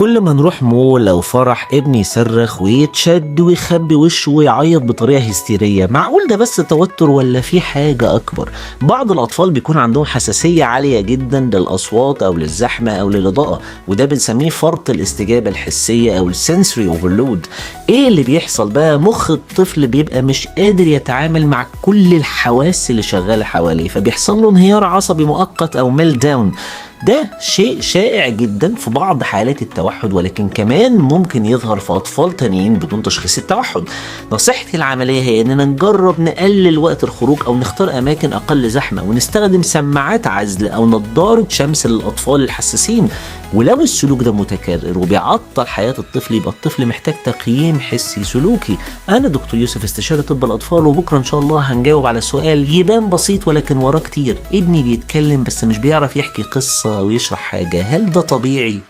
كل ما نروح مول أو فرح ابني يصرخ ويتشد ويخبي وشه ويعيط بطريقة هستيرية. معقول ده بس توتر ولا في حاجة أكبر؟ بعض الأطفال بيكون عندهم حساسية عالية جدا للأصوات أو للزحمة أو للإضاءة، وده بنسميه فرط الاستجابة الحسية أو السنسوري اوفرلود. إيه اللي بيحصل بقى؟ مخ الطفل بيبقى مش قادر يتعامل مع كل الحواس اللي شغالة حواليه، فبيحصل له انهيار عصبي مؤقت أو ميل داون. ده شيء شائع جدا في بعض حالات التوحد، ولكن كمان ممكن يظهر في أطفال تانيين بدون تشخيص التوحد. نصيحتي العملية هي إننا نجرب نقلل وقت الخروج أو نختار أماكن أقل زحمة، ونستخدم سماعات عزل أو نظارة شمس للأطفال الحساسين. ولو السلوك ده متكرر وبيعطل حياة الطفل، يبقى الطفل محتاج تقييم حسي سلوكي. أنا دكتور يوسف، استشاري طب الأطفال، وبكرة إن شاء الله هنجاوب على سؤال يبان بسيط ولكن وراه كتير. ابني بيتكلم بس مش بيعرف يحكي قصة أو يشرح حاجة، هل ده طبيعي؟